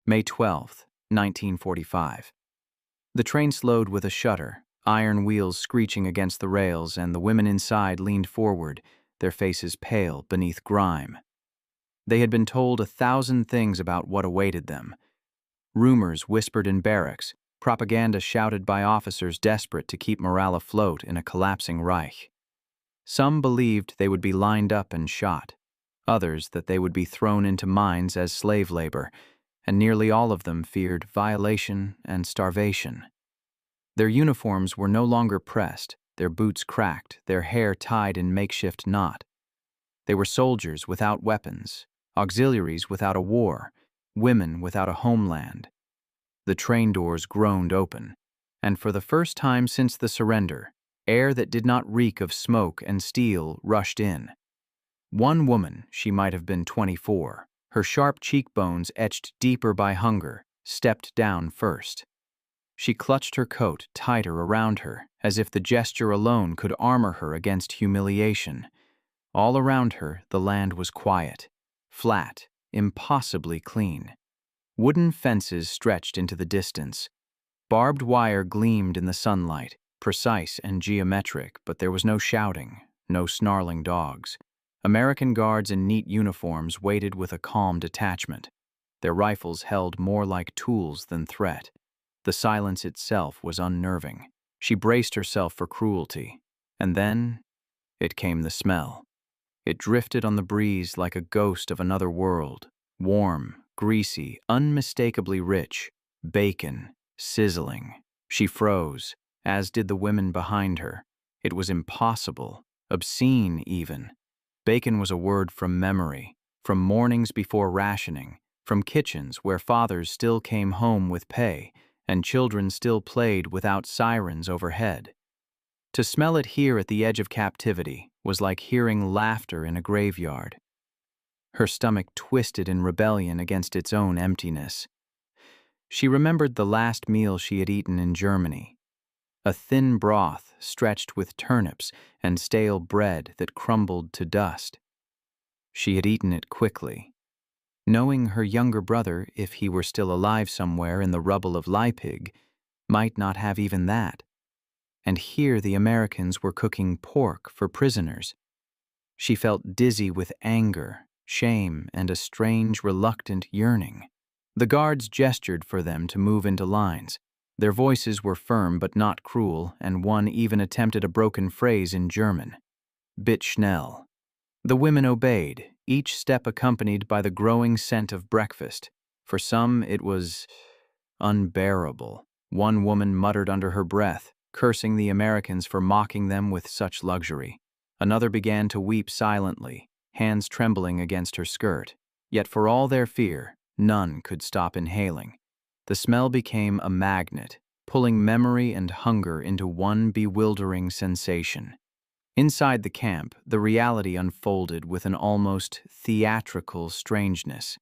May 12, 1945. The train slowed with a shudder, iron wheels screeching against the rails, and the women inside leaned forward, their faces pale beneath grime. They had been told 1,000 things about what awaited them. Rumors whispered in barracks, propaganda shouted by officers desperate to keep morale afloat in a collapsing Reich. Some believed they would be lined up and shot, others that they would be thrown into mines as slave labor, and nearly all of them feared violation and starvation. Their uniforms were no longer pressed, their boots cracked, their hair tied in makeshift knot. They were soldiers without weapons, auxiliaries without a war, women without a homeland. The train doors groaned open, and for the first time since the surrender, air that did not reek of smoke and steel rushed in. One woman, she might have been 24, her sharp cheekbones etched deeper by hunger, stepped down first. She clutched her coat tighter around her, as if the gesture alone could armor her against humiliation. All around her, the land was quiet, flat, impossibly clean. Wooden fences stretched into the distance. Barbed wire gleamed in the sunlight, precise and geometric, but there was no shouting, no snarling dogs. American guards in neat uniforms waited with a calm detachment. Their rifles held more like tools than threat. The silence itself was unnerving. She braced herself for cruelty. And then, it came the smell. It drifted on the breeze like a ghost of another world. Warm, greasy, unmistakably rich. Bacon, sizzling. She froze, as did the women behind her. It was impossible, obscene even. Bacon was a word from memory, from mornings before rationing, from kitchens where fathers still came home with pay, and children still played without sirens overhead. To smell it here at the edge of captivity was like hearing laughter in a graveyard. Her stomach twisted in rebellion against its own emptiness. She remembered the last meal she had eaten in Germany. A thin broth stretched with turnips and stale bread that crumbled to dust. She had eaten it quickly, knowing her younger brother, if he were still alive somewhere in the rubble of Leipzig, might not have even that. And here the Americans were cooking pork for prisoners. She felt dizzy with anger, shame, and a strange, reluctant yearning. The guards gestured for them to move into lines. Their voices were firm but not cruel, and one even attempted a broken phrase in German. Bit schnell. The women obeyed, each step accompanied by the growing scent of breakfast. For some, it was unbearable. One woman muttered under her breath, cursing the Americans for mocking them with such luxury. Another began to weep silently, hands trembling against her skirt. Yet for all their fear, none could stop inhaling. The smell became a magnet, pulling memory and hunger into one bewildering sensation. Inside the camp, the reality unfolded with an almost theatrical strangeness.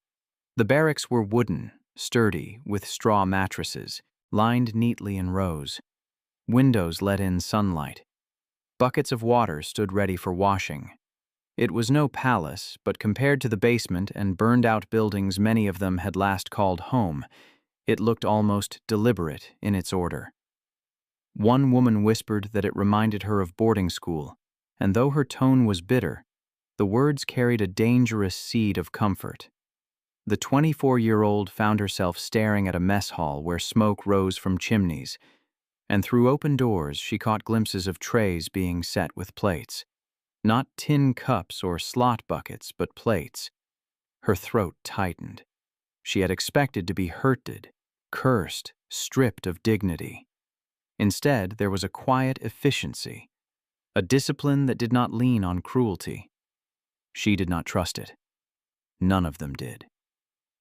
The barracks were wooden, sturdy, with straw mattresses, lined neatly in rows. Windows let in sunlight. Buckets of water stood ready for washing. It was no palace, but compared to the basement and burned-out buildings many of them had last called home, it looked almost deliberate in its order. One woman whispered that it reminded her of boarding school, and though her tone was bitter, the words carried a dangerous seed of comfort. The 24-year-old found herself staring at a mess hall where smoke rose from chimneys, and through open doors she caught glimpses of trays being set with plates. Not tin cups or slot buckets, but plates. Her throat tightened. She had expected to be hurted, cursed, stripped of dignity. Instead, there was a quiet efficiency, a discipline that did not lean on cruelty. She did not trust it. None of them did.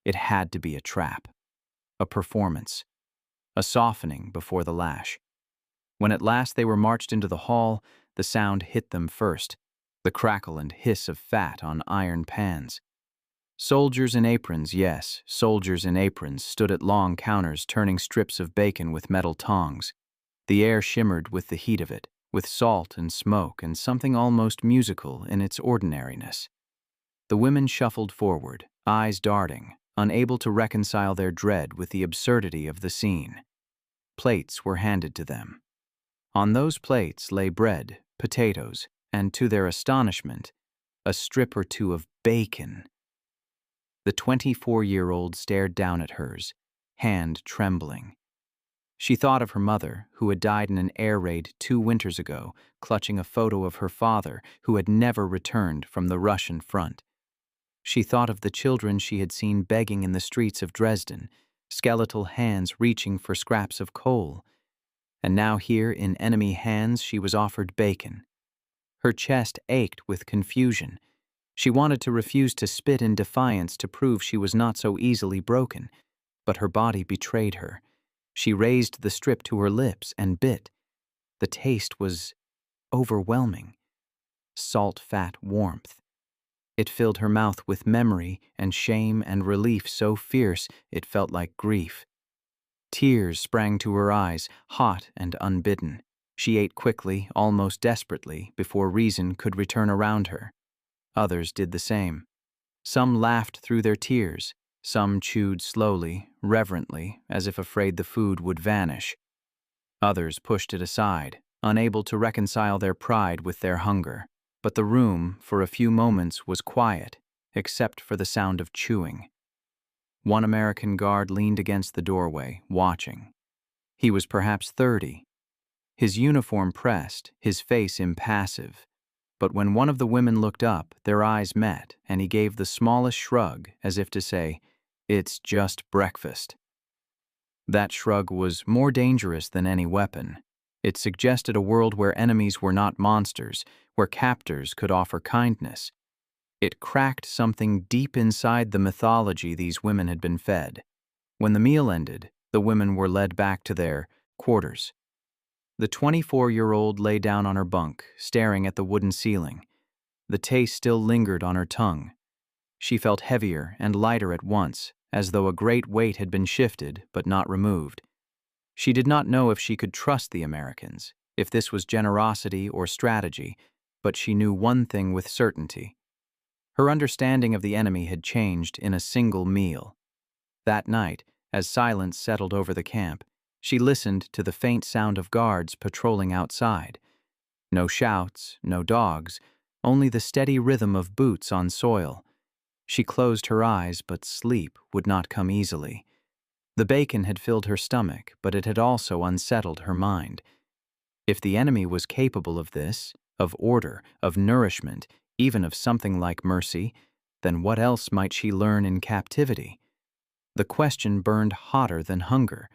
It had to be a trap, a performance, a softening before the lash. When at last they were marched into the hall, the sound hit them first, the crackle and hiss of fat on iron pans. Soldiers in aprons, yes, soldiers in aprons, stood at long counters turning strips of bacon with metal tongs. The air shimmered with the heat of it, with salt and smoke and something almost musical in its ordinariness. The women shuffled forward, eyes darting, unable to reconcile their dread with the absurdity of the scene. Plates were handed to them. On those plates lay bread, potatoes, and, to their astonishment, a strip or two of bacon. The 24-year-old stared down at hers, hand trembling. She thought of her mother, who had died in an air raid 2 winters ago, clutching a photo of her father, who had never returned from the Russian front. She thought of the children she had seen begging in the streets of Dresden, skeletal hands reaching for scraps of coal. And now here, in enemy hands, she was offered bacon. Her chest ached with confusion. She wanted to refuse to spit in defiance to prove she was not so easily broken, but her body betrayed her. She raised the strip to her lips and bit. The taste was overwhelming. Salt-fat warmth. It filled her mouth with memory and shame and relief so fierce it felt like grief. Tears sprang to her eyes, hot and unbidden. She ate quickly, almost desperately, before reason could return around her. Others did the same. Some laughed through their tears. Some chewed slowly, reverently, as if afraid the food would vanish. Others pushed it aside, unable to reconcile their pride with their hunger. But the room, for a few moments, was quiet, except for the sound of chewing. One American guard leaned against the doorway, watching. He was perhaps 30. His uniform pressed, his face impassive. But when one of the women looked up, their eyes met, and he gave the smallest shrug, as if to say, "It's just breakfast." That shrug was more dangerous than any weapon. It suggested a world where enemies were not monsters, where captors could offer kindness. It cracked something deep inside the mythology these women had been fed. When the meal ended, the women were led back to their quarters. The 24-year-old lay down on her bunk, staring at the wooden ceiling. The taste still lingered on her tongue. She felt heavier and lighter at once, as though a great weight had been shifted but not removed. She did not know if she could trust the Americans, if this was generosity or strategy, but she knew one thing with certainty. Her understanding of the enemy had changed in a single meal. That night, as silence settled over the camp, she listened to the faint sound of guards patrolling outside. No shouts, no dogs, only the steady rhythm of boots on soil. She closed her eyes, but sleep would not come easily. The bacon had filled her stomach, but it had also unsettled her mind. If the enemy was capable of this, of order, of nourishment, even of something like mercy, then what else might she learn in captivity? The question burned hotter than hunger.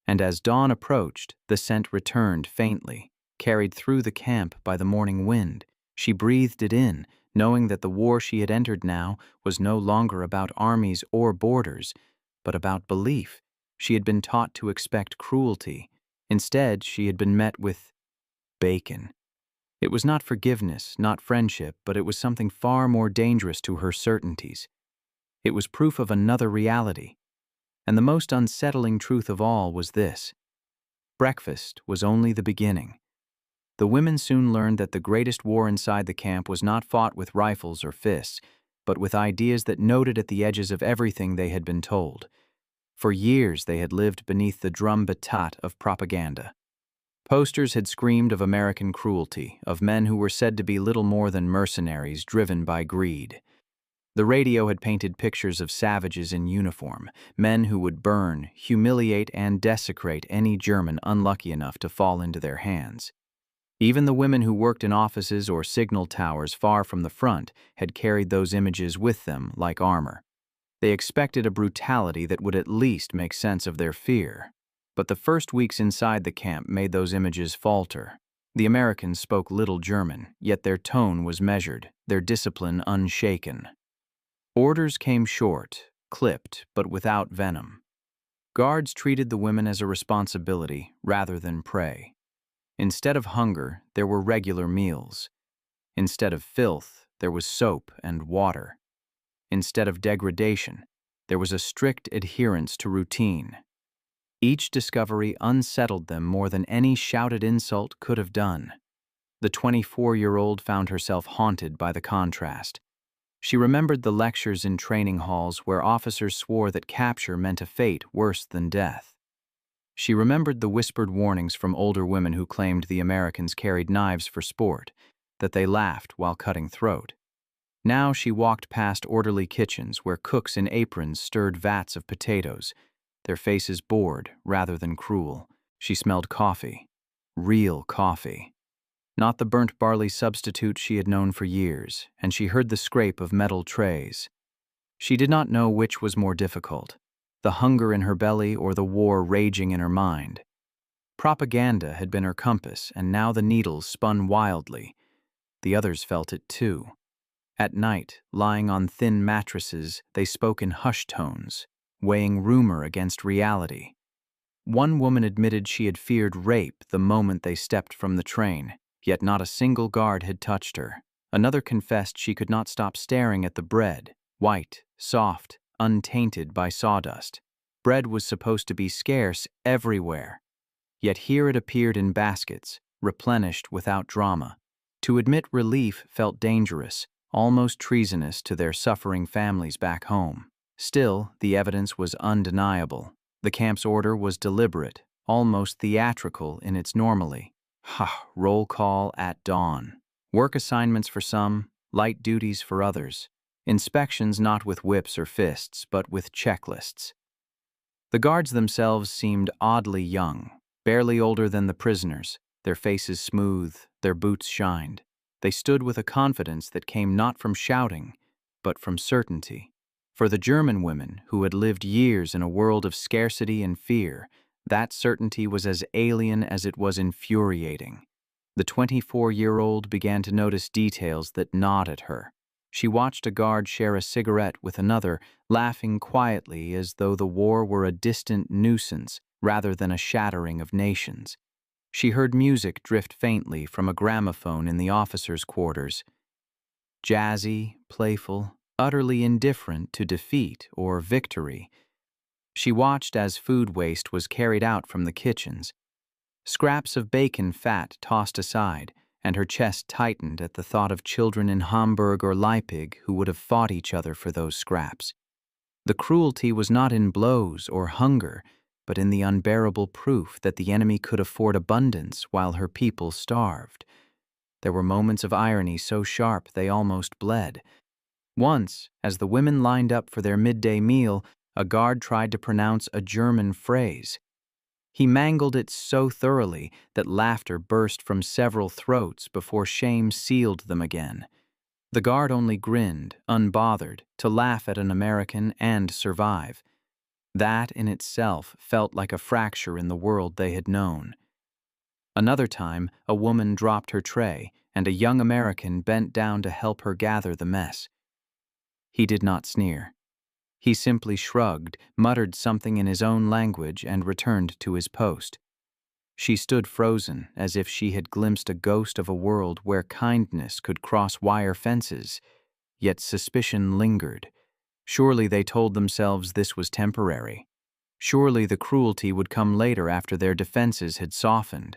And as dawn approached, the scent returned faintly, carried through the camp by the morning wind. She breathed it in, knowing that the war she had entered now was no longer about armies or borders, but about belief. She had been taught to expect cruelty. Instead, she had been met with bacon. It was not forgiveness, not friendship, but it was something far more dangerous to her certainties. It was proof of another reality. And the most unsettling truth of all was this: breakfast was only the beginning. The women soon learned that the greatest war inside the camp was not fought with rifles or fists, but with ideas that noted at the edges of everything they had been told. For years they had lived beneath the drum-But of propaganda. Posters had screamed of American cruelty, of men who were said to be little more than mercenaries driven by greed. The radio had painted pictures of savages in uniform, men who would burn, humiliate, and desecrate any German unlucky enough to fall into their hands. Even the women who worked in offices or signal towers far from the front had carried those images with them like armor. They expected a brutality that would at least make sense of their fear. But the first weeks inside the camp made those images falter. The Americans spoke little German, yet their tone was measured, their discipline unshaken. Orders came short, clipped, but without venom. Guards treated the women as a responsibility rather than prey. Instead of hunger, there were regular meals. Instead of filth, there was soap and water. Instead of degradation, there was a strict adherence to routine. Each discovery unsettled them more than any shouted insult could have done. The 24-year-old found herself haunted by the contrast. She remembered the lectures in training halls where officers swore that capture meant a fate worse than death. She remembered the whispered warnings from older women who claimed the Americans carried knives for sport, that they laughed while cutting throat. Now she walked past orderly kitchens where cooks in aprons stirred vats of potatoes, their faces bored rather than cruel. She smelled coffee. Real coffee. Not the burnt barley substitute she had known for years, and she heard the scrape of metal trays. She did not know which was more difficult, the hunger in her belly or the war raging in her mind. Propaganda had been her compass, and now the needles spun wildly. The others felt it too. At night, lying on thin mattresses, they spoke in hushed tones, weighing rumor against reality. One woman admitted she had feared rape the moment they stepped from the train, yet not a single guard had touched her. Another confessed she could not stop staring at the bread, white, soft, untainted by sawdust. Bread was supposed to be scarce everywhere, yet here it appeared in baskets, replenished without drama. To admit relief felt dangerous, almost treasonous to their suffering families back home. Still, the evidence was undeniable. The camp's order was deliberate, almost theatrical in its normalcy. Roll call at dawn. Work assignments for some, light duties for others. Inspections not with whips or fists, but with checklists. The guards themselves seemed oddly young, barely older than the prisoners, their faces smooth, their boots shined. They stood with a confidence that came not from shouting, but from certainty. For the German women, who had lived years in a world of scarcity and fear, that certainty was as alien as it was infuriating. The 24-year-old began to notice details that gnawed at her. She watched a guard share a cigarette with another, laughing quietly as though the war were a distant nuisance rather than a shattering of nations. She heard music drift faintly from a gramophone in the officers' quarters. Jazzy, playful, utterly indifferent to defeat or victory. She watched as food waste was carried out from the kitchens. Scraps of bacon fat tossed aside, and her chest tightened at the thought of children in Hamburg or Leipzig who would have fought each other for those scraps. The cruelty was not in blows or hunger, but in the unbearable proof that the enemy could afford abundance while her people starved. There were moments of irony so sharp they almost bled. Once, as the women lined up for their midday meal, a guard tried to pronounce a German phrase. He mangled it so thoroughly that laughter burst from several throats before shame sealed them again. The guard only grinned, unbothered, to laugh at an American and survive. That in itself felt like a fracture in the world they had known. Another time, a woman dropped her tray, and a young American bent down to help her gather the mess. He did not sneer. He simply shrugged, muttered something in his own language, and returned to his post. She stood frozen, as if she had glimpsed a ghost of a world where kindness could cross wire fences, yet suspicion lingered. Surely they told themselves this was temporary. Surely the cruelty would come later after their defenses had softened.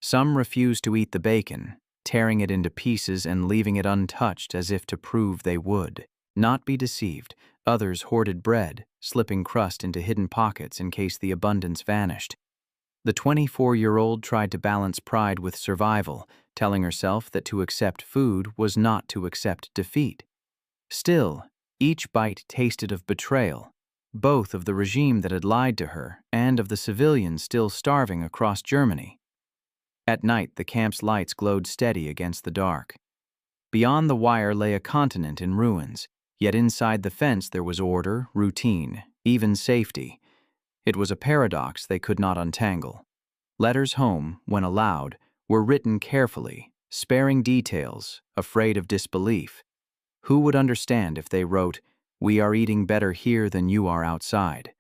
Some refused to eat the bacon, tearing it into pieces and leaving it untouched as if to prove they would. Not be deceived, others hoarded bread, slipping crust into hidden pockets in case the abundance vanished. The 24-year-old tried to balance pride with survival, telling herself that to accept food was not to accept defeat. Still, each bite tasted of betrayal, both of the regime that had lied to her and of the civilians still starving across Germany. At night, the camp's lights glowed steady against the dark. Beyond the wire lay a continent in ruins, yet inside the fence there was order, routine, even safety. It was a paradox they could not untangle. Letters home, when allowed, were written carefully, sparing details, afraid of disbelief. Who would understand if they wrote, "We are eating better here than you are outside"?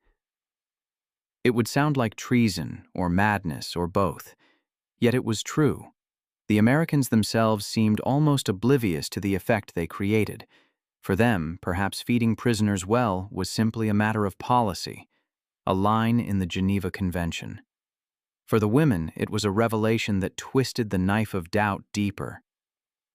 It would sound like treason or madness or both. Yet it was true. The Americans themselves seemed almost oblivious to the effect they created. For them, perhaps feeding prisoners well was simply a matter of policy, a line in the Geneva Convention. For the women, it was a revelation that twisted the knife of doubt deeper.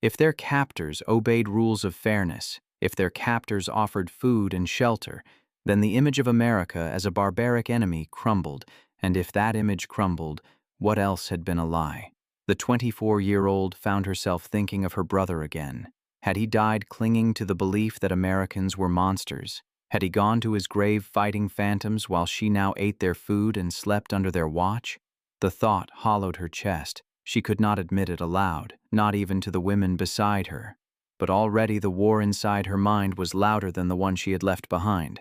If their captors obeyed rules of fairness, If their captors offered food and shelter, then the image of America as a barbaric enemy crumbled, and if that image crumbled, what else had been a lie? The 24-year-old found herself thinking of her brother again. Had he died clinging to the belief that Americans were monsters? Had he gone to his grave fighting phantoms while she now ate their food and slept under their watch? The thought hollowed her chest. She could not admit it aloud, not even to the women beside her. But already the war inside her mind was louder than the one she had left behind.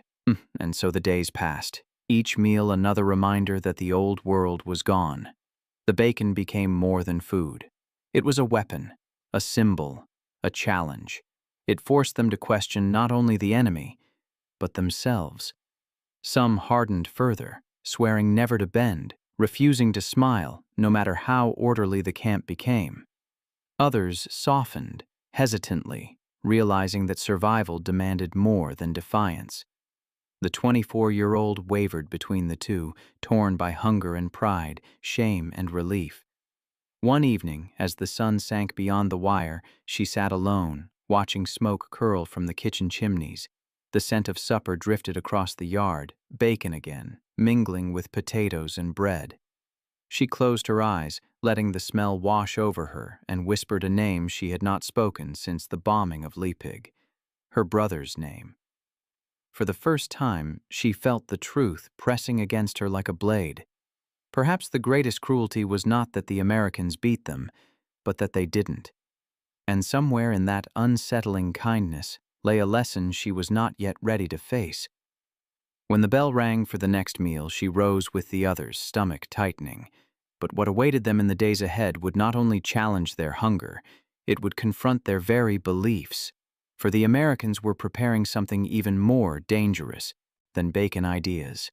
And so the days passed, each meal another reminder that the old world was gone. The bacon became more than food. It was a weapon, a symbol, a challenge. It forced them to question not only the enemy, but themselves. Some hardened further, swearing never to bend, refusing to smile, no matter how orderly the camp became. Others softened, hesitantly, realizing that survival demanded more than defiance. The 24-year-old wavered between the two, torn by hunger and pride, shame and relief. One evening, as the sun sank beyond the wire, she sat alone, watching smoke curl from the kitchen chimneys. The scent of supper drifted across the yard, bacon again, mingling with potatoes and bread. She closed her eyes, letting the smell wash over her, and whispered a name she had not spoken since the bombing of Leipzig, her brother's name. For the first time, she felt the truth pressing against her like a blade. Perhaps the greatest cruelty was not that the Americans beat them, but that they didn't. And somewhere in that unsettling kindness lay a lesson she was not yet ready to face. When the bell rang for the next meal, she rose with the others, stomach tightening. But what awaited them in the days ahead would not only challenge their hunger, it would confront their very beliefs. For the Americans were preparing something even more dangerous than bacon ideas.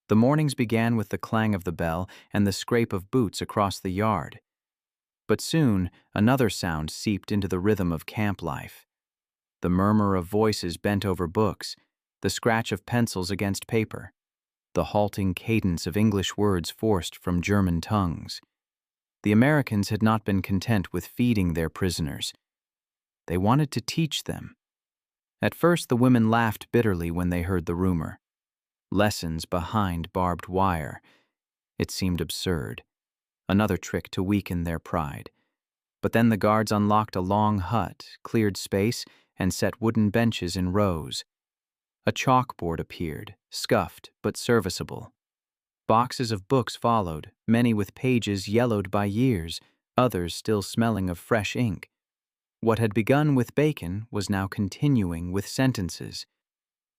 The mornings began with the clang of the bell and the scrape of boots across the yard. But soon, another sound seeped into the rhythm of camp life. The murmur of voices bent over books, the scratch of pencils against paper, the halting cadence of English words forced from German tongues. The Americans had not been content with feeding their prisoners. They wanted to teach them. At first, the women laughed bitterly when they heard the rumor. Lessons behind barbed wire. It seemed absurd. Another trick to weaken their pride. But then the guards unlocked a long hut, cleared space, and set wooden benches in rows. A chalkboard appeared, scuffed but serviceable. Boxes of books followed, many with pages yellowed by years, others still smelling of fresh ink. What had begun with bacon was now continuing with sentences.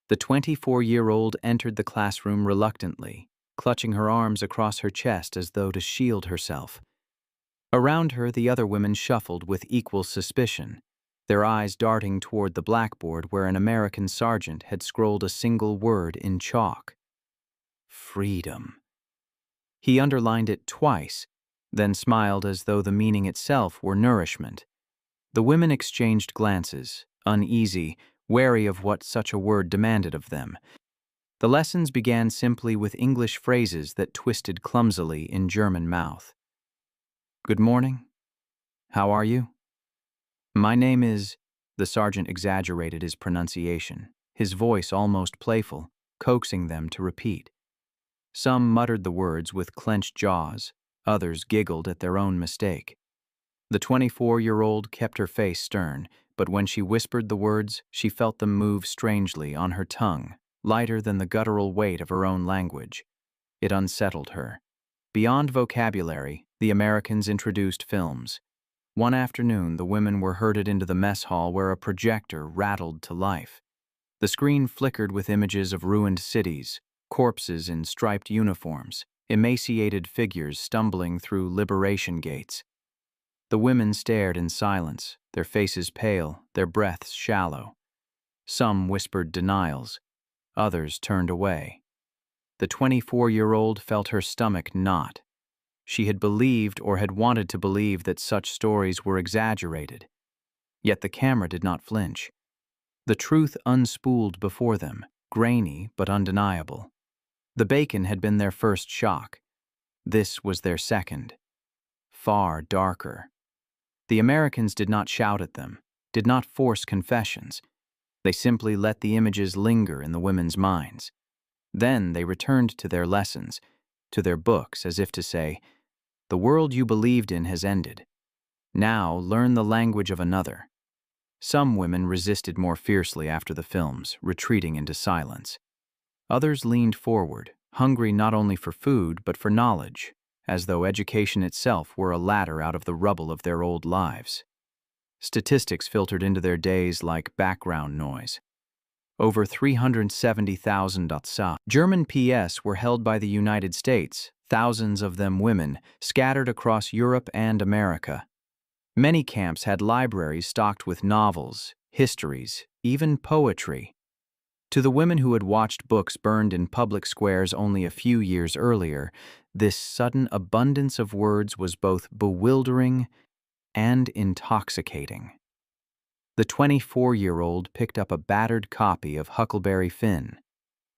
The 24-year-old entered the classroom reluctantly, clutching her arms across her chest as though to shield herself. Around her, the other women shuffled with equal suspicion, their eyes darting toward the blackboard where an American sergeant had scrolled a single word in chalk. Freedom. He underlined it twice, then smiled as though the meaning itself were nourishment. The women exchanged glances, uneasy, wary of what such a word demanded of them. The lessons began simply with English phrases that twisted clumsily in German mouth. Good morning. How are you? My name is... The sergeant exaggerated his pronunciation, his voice almost playful, coaxing them to repeat. Some muttered the words with clenched jaws, others giggled at their own mistake. The 24-year-old kept her face stern, but when she whispered the words, she felt them move strangely on her tongue, lighter than the guttural weight of her own language. It unsettled her. Beyond vocabulary, the Americans introduced films. One afternoon, the women were herded into the mess hall where a projector rattled to life. The screen flickered with images of ruined cities, corpses in striped uniforms, emaciated figures stumbling through liberation gates. The women stared in silence, their faces pale, their breaths shallow. Some whispered denials, others turned away. The 24-year-old felt her stomach knot. She had believed or had wanted to believe that such stories were exaggerated. Yet the camera did not flinch. The truth unspooled before them, grainy but undeniable. The bacon had been their first shock. This was their second. Far darker. The Americans did not shout at them, did not force confessions. They simply let the images linger in the women's minds. Then they returned to their lessons, to their books, as if to say, "The world you believed in has ended. Now learn the language of another." Some women resisted more fiercely after the films, retreating into silence. Others leaned forward, hungry not only for food but for knowledge, as though education itself were a ladder out of the rubble of their old lives. Statistics filtered into their days like background noise. Over 370,000 German POWs were held by the United States, thousands of them women, scattered across Europe and America. Many camps had libraries stocked with novels, histories, even poetry. To the women who had watched books burned in public squares only a few years earlier, this sudden abundance of words was both bewildering and intoxicating. The 24-year-old picked up a battered copy of Huckleberry Finn.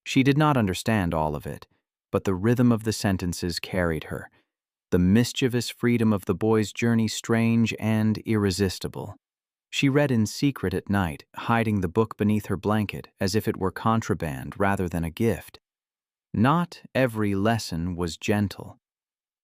She did not understand all of it, but the rhythm of the sentences carried her, the mischievous freedom of the boy's journey strange and irresistible. She read in secret at night, hiding the book beneath her blanket as if it were contraband rather than a gift. Not every lesson was gentle.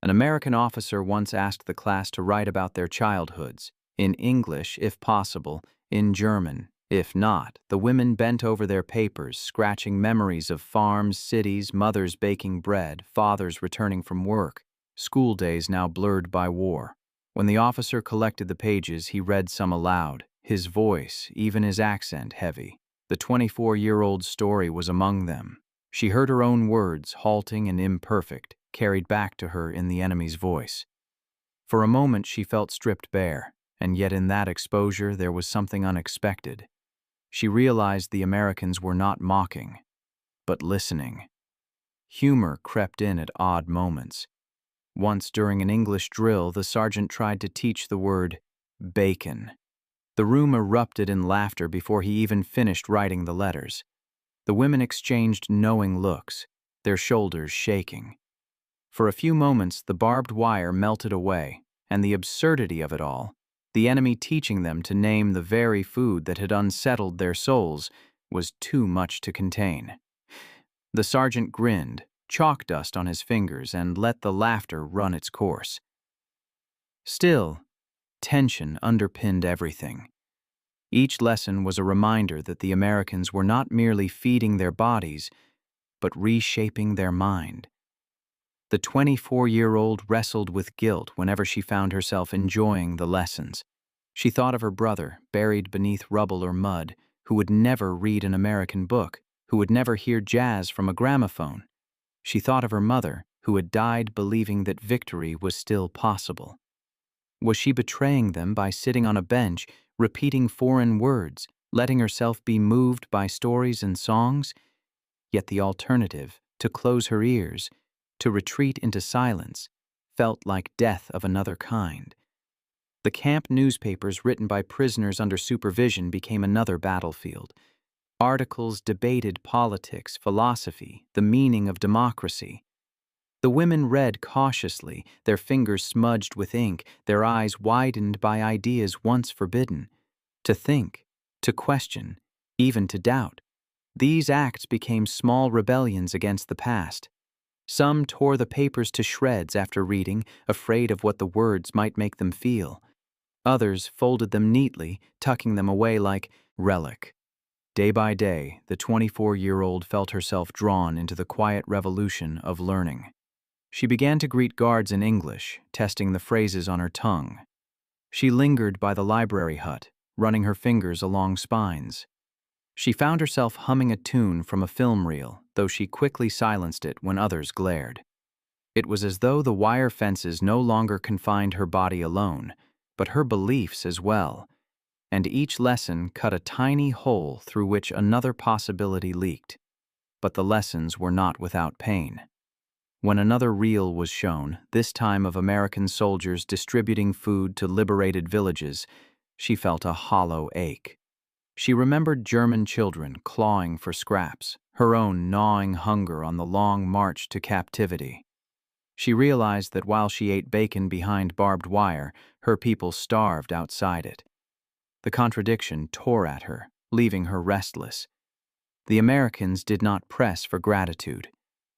An American officer once asked the class to write about their childhoods, in English if possible, in German. If not, the women bent over their papers, scratching memories of farms, cities, mothers baking bread, fathers returning from work, school days now blurred by war. When the officer collected the pages, he read some aloud, his voice, even his accent, heavy. The 24-year-old's story was among them. She heard her own words, halting and imperfect, carried back to her in the enemy's voice. For a moment she felt stripped bare, and yet in that exposure there was something unexpected. She realized the Americans were not mocking, but listening. Humor crept in at odd moments. Once during an English drill, the sergeant tried to teach the word bacon. The room erupted in laughter before he even finished writing the letters. The women exchanged knowing looks, their shoulders shaking. For a few moments, the barbed wire melted away, and the absurdity of it all, the enemy teaching them to name the very food that had unsettled their souls, was too much to contain. The sergeant grinned, chalk dust on his fingers, and let the laughter run its course. Still, tension underpinned everything. Each lesson was a reminder that the Americans were not merely feeding their bodies, but reshaping their mind. The 24-year-old wrestled with guilt whenever she found herself enjoying the lessons. She thought of her brother, buried beneath rubble or mud, who would never read an American book, who would never hear jazz from a gramophone. She thought of her mother, who had died believing that victory was still possible. Was she betraying them by sitting on a bench, repeating foreign words, letting herself be moved by stories and songs? Yet the alternative, to close her ears, to retreat into silence, felt like death of another kind. The camp newspapers written by prisoners under supervision became another battlefield. Articles debated politics, philosophy, the meaning of democracy. The women read cautiously, their fingers smudged with ink, their eyes widened by ideas once forbidden. To think, to question, even to doubt. These acts became small rebellions against the past. Some tore the papers to shreds after reading, afraid of what the words might make them feel. Others folded them neatly, tucking them away like relic. Day by day, the 24-year-old felt herself drawn into the quiet revolution of learning. She began to greet guards in English, testing the phrases on her tongue. She lingered by the library hut, running her fingers along spines. She found herself humming a tune from a film reel, though she quickly silenced it when others glared. It was as though the wire fences no longer confined her body alone, but her beliefs as well, and each lesson cut a tiny hole through which another possibility leaked. But the lessons were not without pain. When another reel was shown, this time of American soldiers distributing food to liberated villages, she felt a hollow ache. She remembered German children clawing for scraps, her own gnawing hunger on the long march to captivity. She realized that while she ate bacon behind barbed wire, her people starved outside it. The contradiction tore at her, leaving her restless. The Americans did not press for gratitude.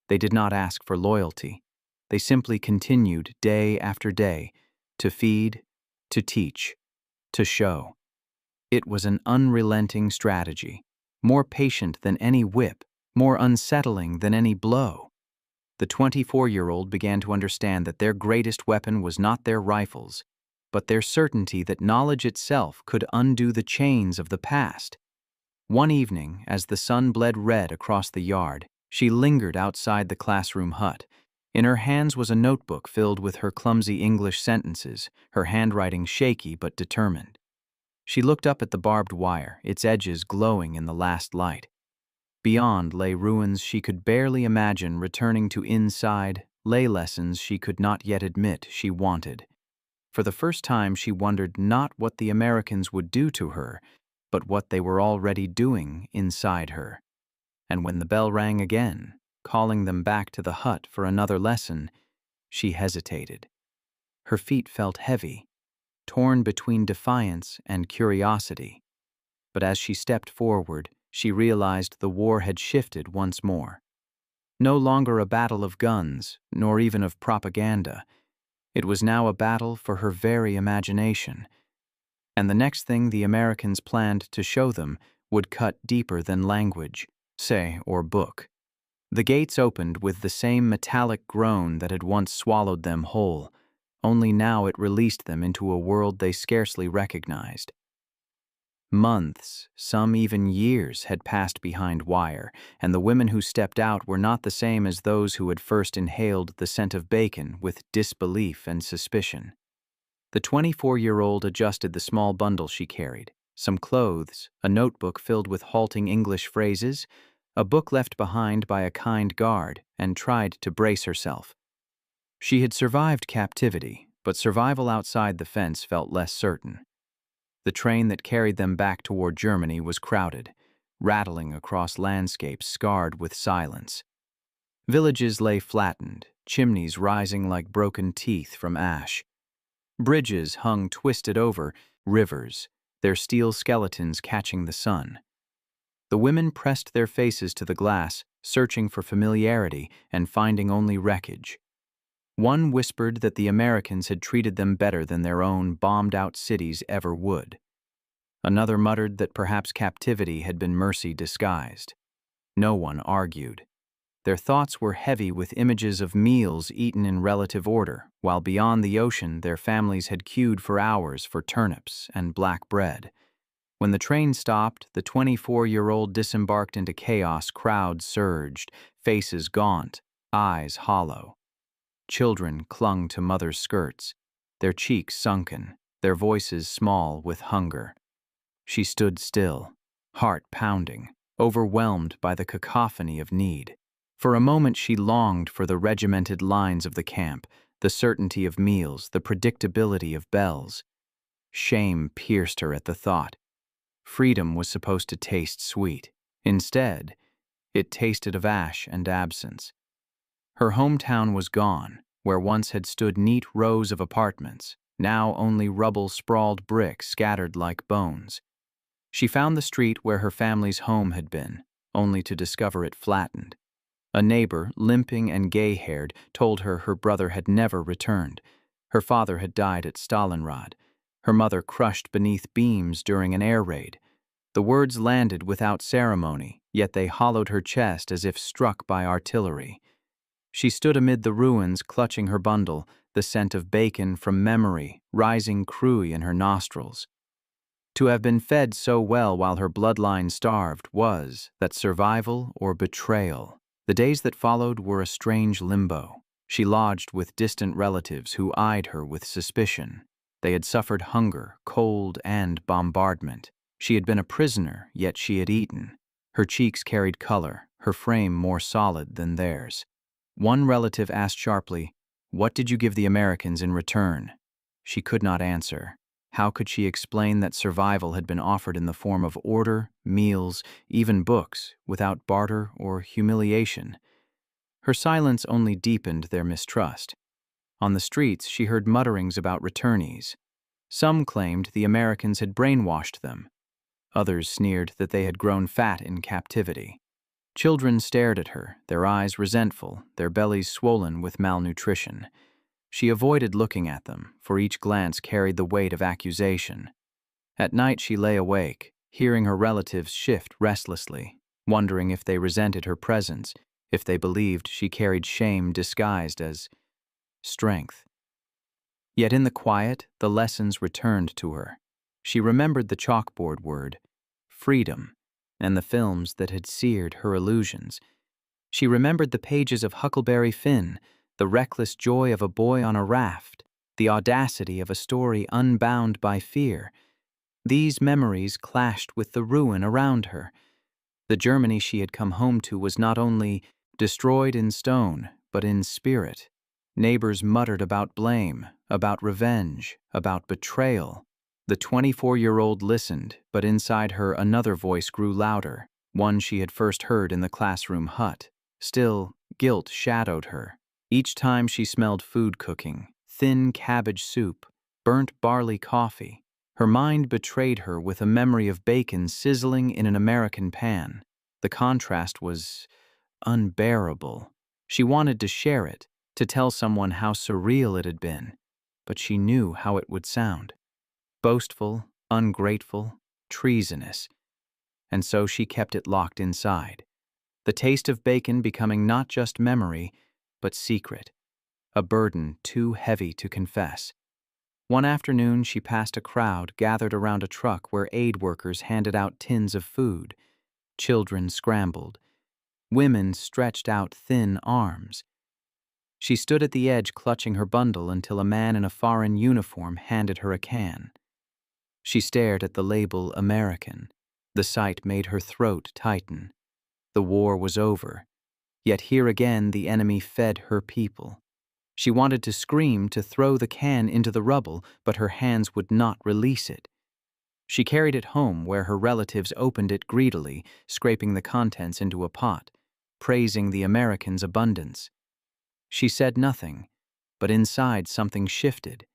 They did not ask for loyalty. They simply continued day after day to feed, to teach, to show. It was an unrelenting strategy, more patient than any whip, more unsettling than any blow. The 24-year-old began to understand that their greatest weapon was not their rifles, but their certainty that knowledge itself could undo the chains of the past. One evening, as the sun bled red across the yard, she lingered outside the classroom hut. In her hands was a notebook filled with her clumsy English sentences, her handwriting shaky but determined. She looked up at the barbed wire, its edges glowing in the last light. Beyond lay ruins she could barely imagine returning to. Inside lay lessons she could not yet admit she wanted. For the first time she wondered not what the Americans would do to her, but what they were already doing inside her. And when the bell rang again, calling them back to the hut for another lesson, she hesitated. Her feet felt heavy, torn between defiance and curiosity. But as she stepped forward, she realized the war had shifted once more. No longer a battle of guns, nor even of propaganda. It was now a battle for her very imagination. And the next thing the Americans planned to show them would cut deeper than language, say, or book. The gates opened with the same metallic groan that had once swallowed them whole, only now it released them into a world they scarcely recognized. Months, some even years, had passed behind wire, and the women who stepped out were not the same as those who had first inhaled the scent of bacon with disbelief and suspicion. The 24-year-old adjusted the small bundle she carried, some clothes, a notebook filled with halting English phrases, a book left behind by a kind guard, and tried to brace herself. She had survived captivity, but survival outside the fence felt less certain. The train that carried them back toward Germany was crowded, rattling across landscapes scarred with silence. Villages lay flattened, chimneys rising like broken teeth from ash. Bridges hung twisted over rivers, their steel skeletons catching the sun. The women pressed their faces to the glass, searching for familiarity and finding only wreckage. One whispered that the Americans had treated them better than their own bombed-out cities ever would. Another muttered that perhaps captivity had been mercy disguised. No one argued. Their thoughts were heavy with images of meals eaten in relative order, while beyond the ocean their families had queued for hours for turnips and black bread. When the train stopped, the 24-year-old disembarked into chaos. Crowds surged, faces gaunt, eyes hollow. Children clung to mothers' skirts, their cheeks sunken, their voices small with hunger. She stood still, heart pounding, overwhelmed by the cacophony of need. For a moment she longed for the regimented lines of the camp, the certainty of meals, the predictability of bells. Shame pierced her at the thought. Freedom was supposed to taste sweet. Instead, it tasted of ash and absence. Her hometown was gone, where once had stood neat rows of apartments, now only rubble-sprawled brick scattered like bones. She found the street where her family's home had been, only to discover it flattened. A neighbor, limping and gay-haired, told her her brother had never returned. Her father had died at Stalingrad. Her mother crushed beneath beams during an air raid. The words landed without ceremony, yet they hollowed her chest as if struck by artillery. She stood amid the ruins, clutching her bundle, the scent of bacon from memory rising cruy in her nostrils. To have been fed so well while her bloodline starved was that survival or betrayal. The days that followed were a strange limbo. She lodged with distant relatives who eyed her with suspicion. They had suffered hunger, cold, and bombardment. She had been a prisoner, yet she had eaten. Her cheeks carried color, her frame more solid than theirs. One relative asked sharply, "What did you give the Americans in return?" She could not answer. How could she explain that survival had been offered in the form of order, meals, even books, without barter or humiliation? Her silence only deepened their mistrust. On the streets, she heard mutterings about returnees. Some claimed the Americans had brainwashed them. Others sneered that they had grown fat in captivity. Children stared at her, their eyes resentful, their bellies swollen with malnutrition. She avoided looking at them, for each glance carried the weight of accusation. At night she lay awake, hearing her relatives shift restlessly, wondering if they resented her presence, if they believed she carried shame disguised as strength. Yet in the quiet, the lessons returned to her. She remembered the chalkboard word, freedom, and the films that had seared her illusions. She remembered the pages of Huckleberry Finn, the reckless joy of a boy on a raft, the audacity of a story unbound by fear. These memories clashed with the ruin around her. The Germany she had come home to was not only destroyed in stone, but in spirit. Neighbors muttered about blame, about revenge, about betrayal. The 24-year-old listened, but inside her another voice grew louder, one she had first heard in the classroom hut. Still, guilt shadowed her. Each time she smelled food cooking, thin cabbage soup, burnt barley coffee, her mind betrayed her with a memory of bacon sizzling in an American pan. The contrast was unbearable. She wanted to share it, to tell someone how surreal it had been, but she knew how it would sound. Boastful, ungrateful, treasonous. And so she kept it locked inside. The taste of bacon becoming not just memory, but secret, a burden too heavy to confess. One afternoon she passed a crowd gathered around a truck where aid workers handed out tins of food. Children scrambled. Women stretched out thin arms. She stood at the edge clutching her bundle until a man in a foreign uniform handed her a can. She stared at the label American. The sight made her throat tighten. The war was over, yet here again the enemy fed her people. She wanted to scream, to throw the can into the rubble, but her hands would not release it. She carried it home where her relatives opened it greedily, scraping the contents into a pot, praising the Americans' abundance. She said nothing, but inside something shifted.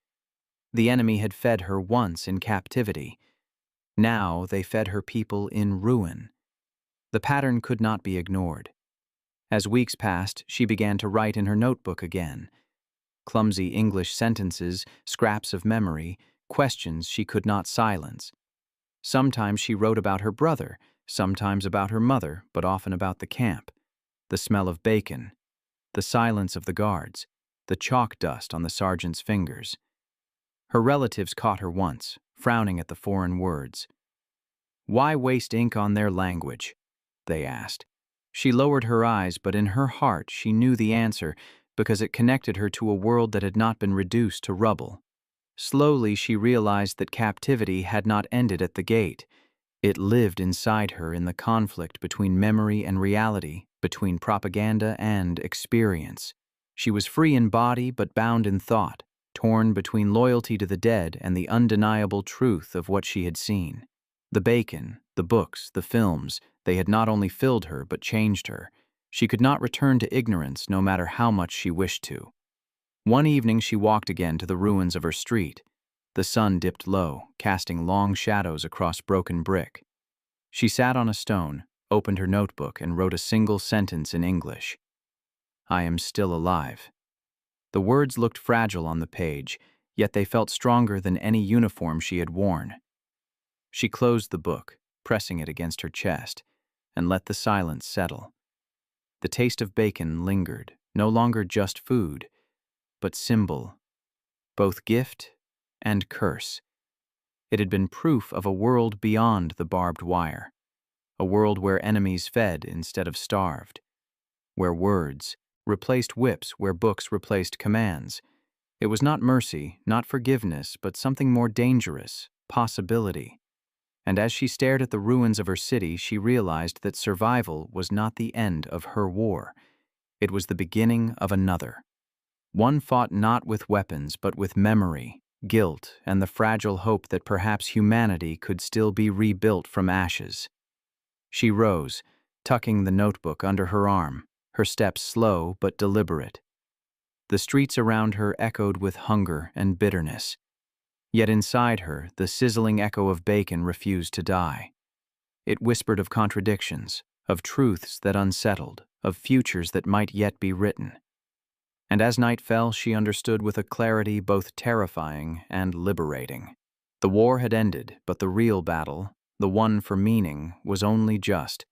The enemy had fed her once in captivity. Now they fed her people in ruin. The pattern could not be ignored. As weeks passed, she began to write in her notebook again. Clumsy English sentences, scraps of memory, questions she could not silence. Sometimes she wrote about her brother, sometimes about her mother, but often about the camp, the smell of bacon, the silence of the guards, the chalk dust on the sergeant's fingers. Her relatives caught her once, frowning at the foreign words. "Why waste ink on their language?" they asked. She lowered her eyes, but in her heart she knew the answer because it connected her to a world that had not been reduced to rubble. Slowly she realized that captivity had not ended at the gate. It lived inside her in the conflict between memory and reality, between propaganda and experience. She was free in body but bound in thought, torn between loyalty to the dead and the undeniable truth of what she had seen. The bacon, the books, the films, they had not only filled her but changed her. She could not return to ignorance no matter how much she wished to. One evening she walked again to the ruins of her street. The sun dipped low, casting long shadows across broken brick. She sat on a stone, opened her notebook, and wrote a single sentence in English. "I am still alive." The words looked fragile on the page, yet they felt stronger than any uniform she had worn. She closed the book, pressing it against her chest, and let the silence settle. The taste of bacon lingered, no longer just food, but symbol, both gift and curse. It had been proof of a world beyond the barbed wire, a world where enemies fed instead of starved, where words replaced whips, where books replaced commands. It was not mercy, not forgiveness, but something more dangerous, possibility. And as she stared at the ruins of her city, she realized that survival was not the end of her war. It was the beginning of another. One fought not with weapons, but with memory, guilt, and the fragile hope that perhaps humanity could still be rebuilt from ashes. She rose, tucking the notebook under her arm, her steps slow but deliberate. The streets around her echoed with hunger and bitterness. Yet inside her, the sizzling echo of bacon refused to die. It whispered of contradictions, of truths that unsettled, of futures that might yet be written. And as night fell, she understood with a clarity both terrifying and liberating. The war had ended, but the real battle, the one for meaning, was only just